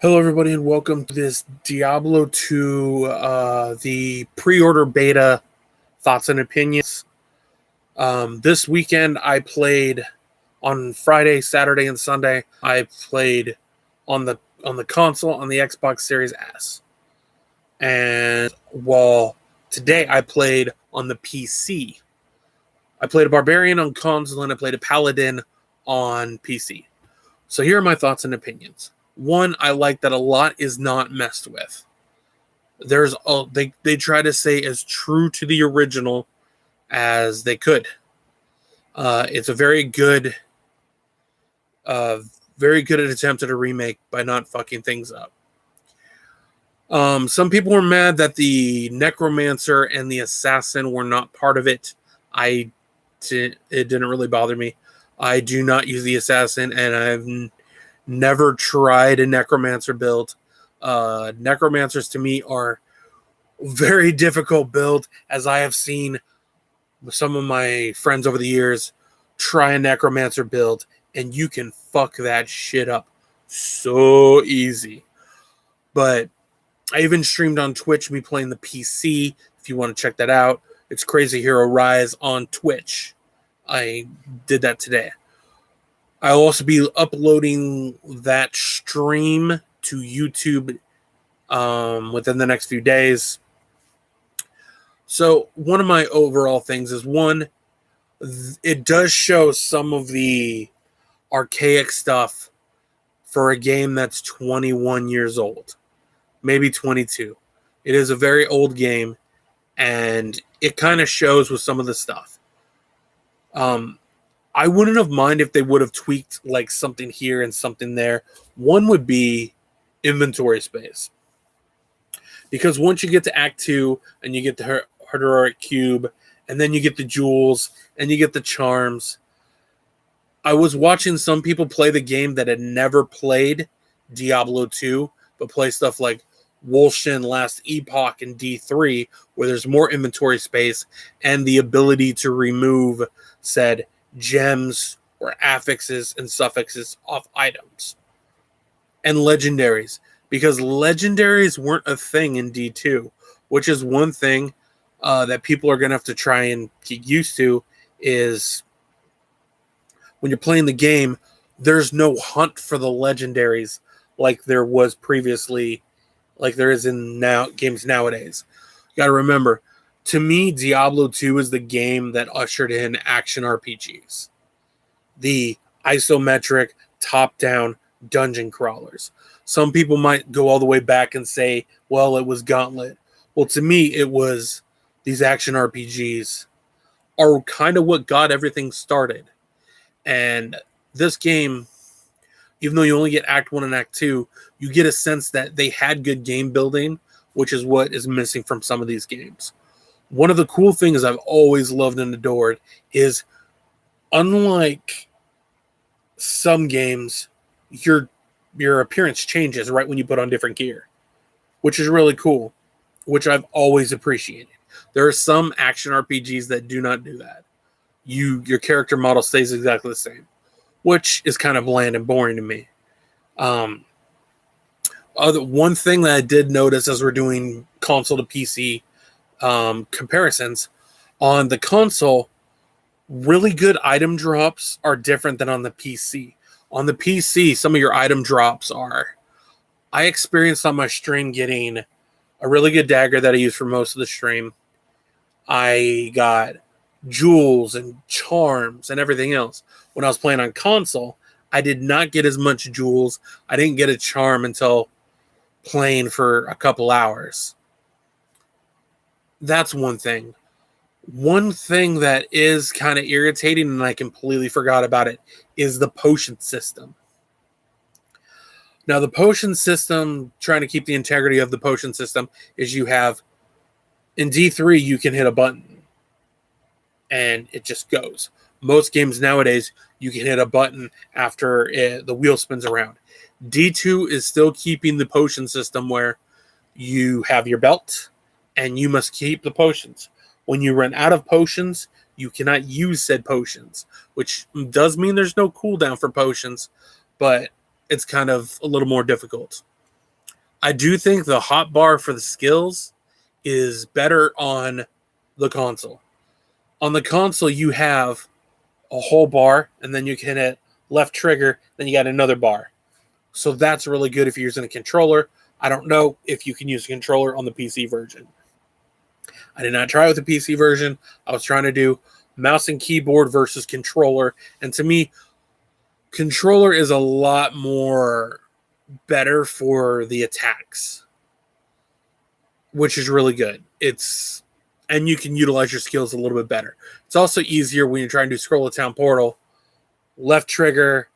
Hello, everybody, and welcome to this Diablo 2, the pre-order beta thoughts and opinions. This weekend, I played on Friday, Saturday, and Sunday. I played on the console on the Xbox Series S, and while today I played on the PC. I played a Barbarian on console and I played a Paladin on PC. So here are my thoughts and opinions. One, I like that a lot is not messed with. They try to say as true to the original as they could. It's a very good attempt at a remake by not fucking things up. Some people were mad that the necromancer and the assassin were not part of it. It didn't really bother me. I do not use the assassin, and I've never tried a necromancer build. Necromancers to me are very difficult build, as I have seen some of my friends over the years try a necromancer build, and you can fuck that shit up so easy. But I even streamed on Twitch me playing the PC. If you want to check that out, it's Crazy Hero Rise on Twitch. I did that today. I'll also be uploading that stream to YouTube within the next few days. So one of my overall things is, one, it does show some of the archaic stuff for a game that's 21 years old, maybe 22. It is a very old game, and it kind of shows with some of the stuff. I wouldn't have minded if they would have tweaked like something here and something there. One would be inventory space. Because once you get to Act 2 and you get the Heroic Cube, and then you get the jewels, and you get the charms. I was watching some people play the game that had never played Diablo 2, but play stuff like Wolshin, Last Epoch, and D3, where there's more inventory space and the ability to remove said gems or affixes and suffixes off items. And legendaries, because legendaries weren't a thing in D2, which is one thing that people are going to have to try and get used to, is when you're playing the game, there's no hunt for the legendaries like there was previously, like there is in games nowadays. You got to remember, to me, Diablo 2 is the game that ushered in action RPGs. The isometric, top-down dungeon crawlers. Some people might go all the way back and say, well, it was Gauntlet. Well, to me, it was these action RPGs are kind of what got everything started. And this game, even though you only get Act 1 and Act 2, you get a sense that they had good game building, which is what is missing from some of these games. One of the cool things I've always loved and adored is, unlike some games, your appearance changes right when you put on different gear, which is really cool, which I've always appreciated. There are some action RPGs that do not do that. Your character model stays exactly the same, which is kind of bland and boring to me. One thing that I did notice as we're doing console to PC comparisons, on the console, really good item drops are different than on the PC. On the PC, some of your item drops are... I experienced on my stream getting a really good dagger that I used for most of the stream. I got jewels and charms and everything else. When I was playing on console, I did not get as much jewels. I didn't get a charm until playing for a couple hours. That's one thing. One thing that is kind of irritating, and I completely forgot about it, is the potion system. Now, the potion system, trying to keep the integrity of the potion system, is you have, in D3, you can hit a button, and it just goes. Most games nowadays, you can hit a button after the wheel spins around. D2 is still keeping the potion system where you have your belt, and you must keep the potions. When you run out of potions, you cannot use said potions, which does mean there's no cooldown for potions, but it's kind of a little more difficult. I do think the hotbar for the skills is better on the console. On the console, you have a whole bar, and then you can hit left trigger, then you got another bar. So that's really good if you're using a controller. I don't know if you can use a controller on the PC version. I did not try with the PC version. I was trying to do mouse and keyboard versus controller. And to me, controller is a lot more better for the attacks, which is really good. And you can utilize your skills a little bit better. It's also easier when you're trying to scroll a town portal, left trigger,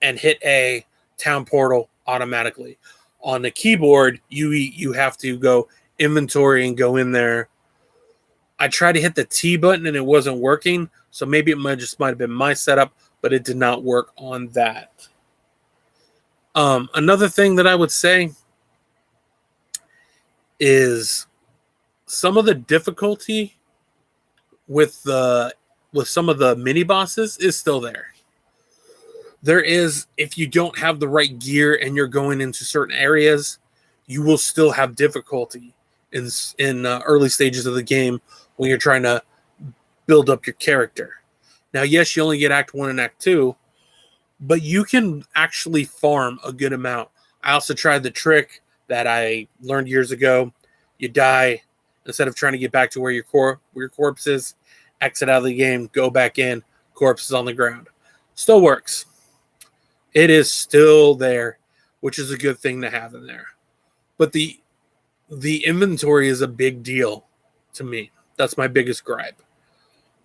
and hit a town portal automatically. On the keyboard, you have to go inventory and go in there. I tried to hit the T button and it wasn't working, so maybe it might have been my setup, but it did not work on that. Another thing that I would say is some of the difficulty with some of the mini bosses is still there. There is, if you don't have the right gear and you're going into certain areas, you will still have difficulty in early stages of the game when you're trying to build up your character. Now, yes, you only get Act 1 and Act 2, but you can actually farm a good amount. I also tried the trick that I learned years ago. You die, instead of trying to get back to where your corpse is, exit out of the game, go back in, corpse is on the ground. Still works. It is still there, which is a good thing to have in there. But the inventory is a big deal to me. That's my biggest gripe.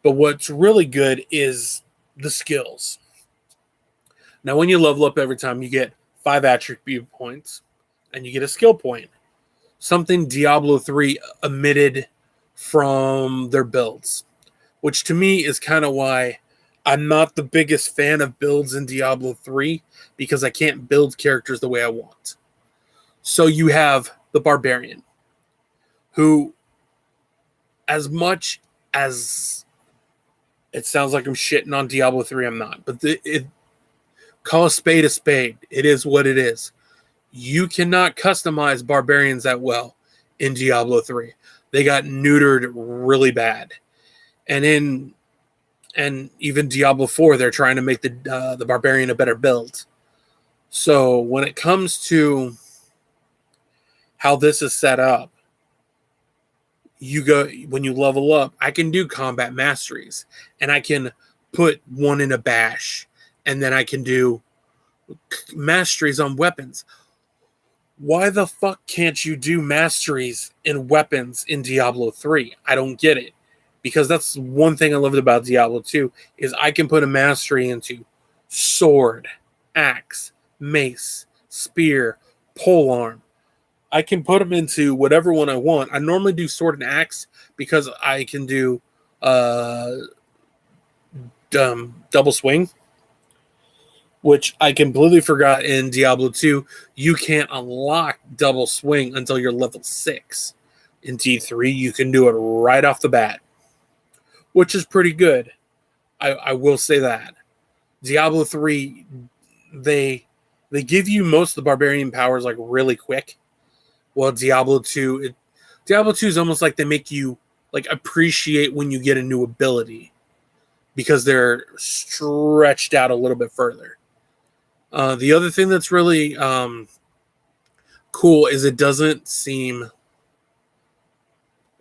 But what's really good is the skills. Now, when you level up every time, you get 5 attribute points, and you get a skill point. Something Diablo 3 omitted from their builds, which to me is kind of why I'm not the biggest fan of builds in Diablo 3, because I can't build characters the way I want. So you have the Barbarian, who, as much as it sounds like I'm shitting on Diablo 3, I'm not. But call a spade a spade. It is what it is. You cannot customize Barbarians that well in Diablo 3. They got neutered really bad. And even Diablo 4, they're trying to make the Barbarian a better build. So when it comes to how this is set up, when you level up, I can do combat masteries, and I can put one in a bash, and then I can do masteries on weapons. Why the fuck can't you do masteries in weapons in Diablo 3? I don't get it. Because that's one thing I loved about Diablo 2, is I can put a mastery into sword, axe, mace, spear, polearm. I can put them into whatever one I want. I normally do sword and axe because I can do double swing, which I completely forgot in Diablo 2. You can't unlock double swing until you're level 6. In D3, you can do it right off the bat, which is pretty good. I will say that. Diablo 3, they give you most of the barbarian powers like really quick. Well, Diablo 2 is almost like they make you like appreciate when you get a new ability, because they're stretched out a little bit further. The other thing that's really cool is it doesn't seem...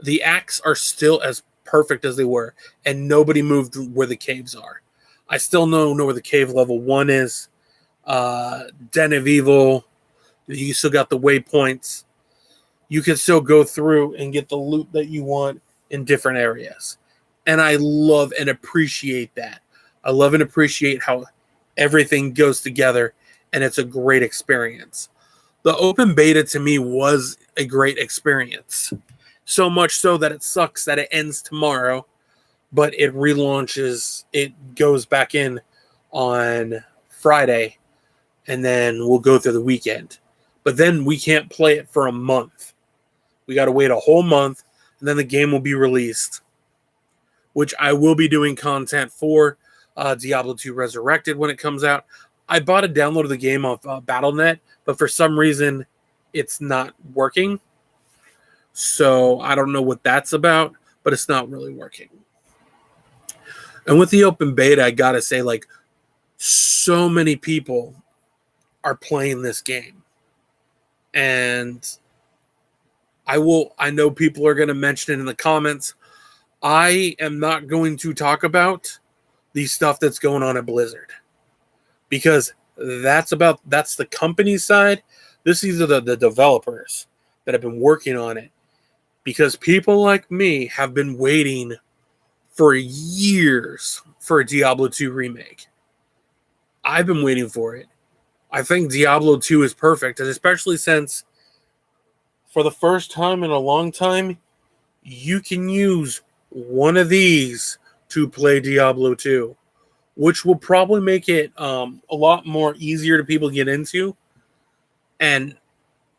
The acts are still as perfect as they were, and nobody moved where the caves are. I still know where the cave level 1 is. Den of Evil, you still got the waypoints. You can still go through and get the loot that you want in different areas. And I love and appreciate that. I love and appreciate how everything goes together, and it's a great experience. The open beta to me was a great experience. So much so that it sucks that it ends tomorrow, but it relaunches, it goes back in on Friday, and then we'll go through the weekend. But then we can't play it for a month. We got to wait a whole month, and then the game will be released, which I will be doing content for Diablo 2 Resurrected when it comes out. I bought a download of the game off Battle.net, but for some reason it's not working. So I don't know what that's about, but it's not really working. And with the open beta, I gotta say, like, so many people are playing this game. And I know people are gonna mention it in the comments. I am not going to talk about the stuff that's going on at Blizzard. Because that's the company side. This is the developers that have been working on it. Because people like me have been waiting for years for a Diablo 2 remake. I've been waiting for it. I think Diablo 2 is perfect, and especially since for the first time in a long time, you can use one of these to play Diablo 2, which will probably make it a lot more easier to people get into. And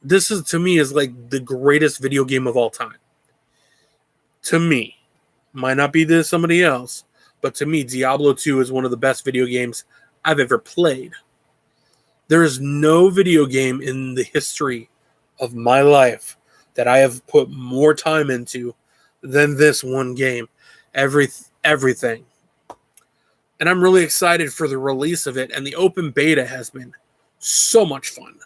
this is, to me, is like the greatest video game of all time. To me. Might not be to somebody else, but to me, Diablo 2 is one of the best video games I've ever played. There is no video game in the history of my life that I have put more time into than this one game. Everything. And I'm really excited for the release of it, and the open beta has been so much fun.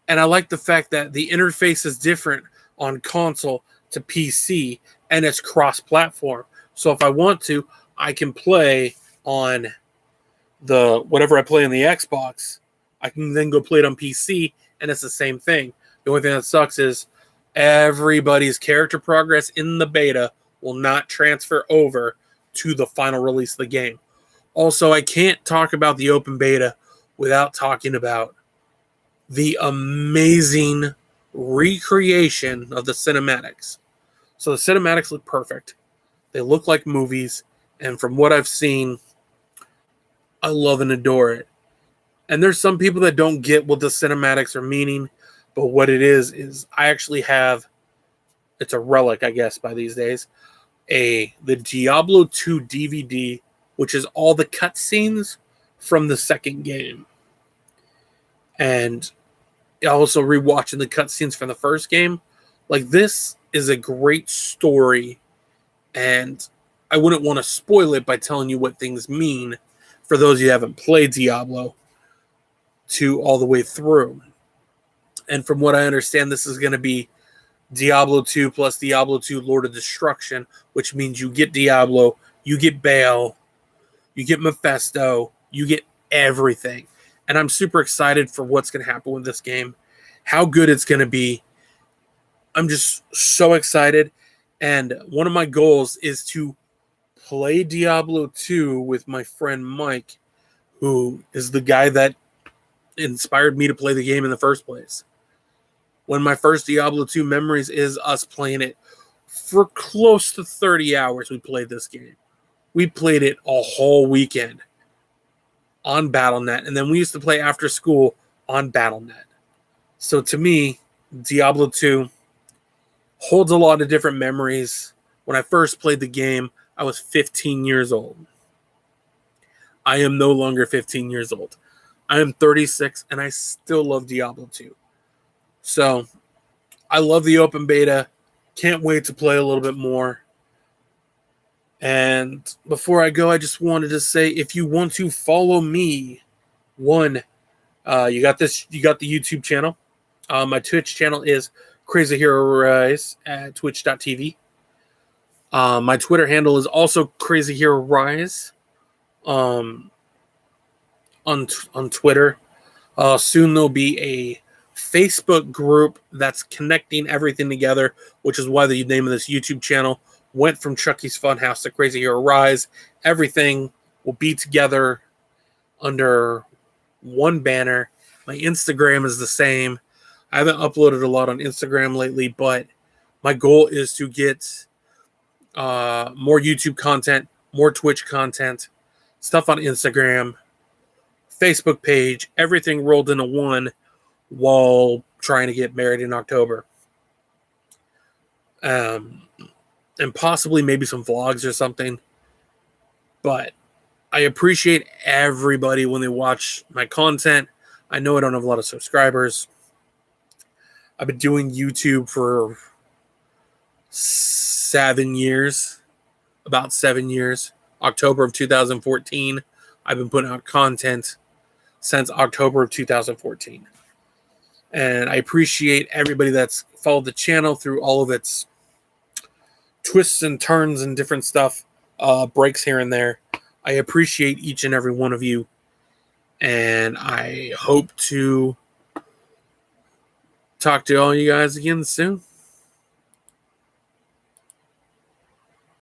And I like the fact that the interface is different on console to PC, and it's cross-platform. So if I want to, I can play on the whatever I play on the Xbox. I can then go play it on PC, and it's the same thing. The only thing that sucks is everybody's character progress in the beta will not transfer over to the final release of the game. Also, I can't talk about the open beta without talking about the amazing recreation of the cinematics. So the cinematics look perfect. They look like movies, and from what I've seen, I love and adore it. And there's some people that don't get what the cinematics are meaning, but what it is I actually have, it's a relic, I guess, by these days, the Diablo 2 DVD, which is all the cutscenes from the second game. And also rewatching the cutscenes from the first game. Like, this is a great story, and I wouldn't want to spoil it by telling you what things mean for those who haven't played Diablo 2 all the way through. And from what I understand, this is going to be Diablo 2 plus Diablo 2 Lord of Destruction, which means you get Diablo, you get Baal, you get Mephisto, you get everything. And I'm super excited for what's going to happen with this game, how good it's going to be. I'm just so excited. And one of my goals is to play Diablo 2 with my friend Mike, who is the guy that inspired me to play the game in the first place. One of my first Diablo 2 memories is us playing it for close to 30 hours. We played this game. We played it a whole weekend on Battle.net, and then we used to play after school on Battle.net. So to me, Diablo 2 holds a lot of different memories. When I first played the game, I was 15 years old. I am no longer 15 years old. I am 36, and I still love Diablo 2. So, I love the open beta. Can't wait to play a little bit more. And before I go, I just wanted to say, if you want to follow me, you got the YouTube channel. My Twitch channel is Crazy Hero Rise at twitch.tv. My Twitter handle is also Crazy Hero Rise on Twitter. Soon there'll be a Facebook group that's connecting everything together, which is why the name of this YouTube channel went from Chucky's Funhouse to Crazy Hero Rise. Everything will be together under one banner. My Instagram is the same. I haven't uploaded a lot on Instagram lately, but my goal is to get more YouTube content, more Twitch content, stuff on Instagram, Facebook page, everything rolled into one while trying to get married in October. And possibly maybe some vlogs or something. But I appreciate everybody when they watch my content. I know I don't have a lot of subscribers. I've been doing YouTube for 7 years, about 7 years. October of 2014. I've been putting out content since October of 2014. And I appreciate everybody that's followed the channel through all of its twists and turns and different stuff, breaks here and there. I appreciate each and every one of you. And I hope to talk to all you guys again soon.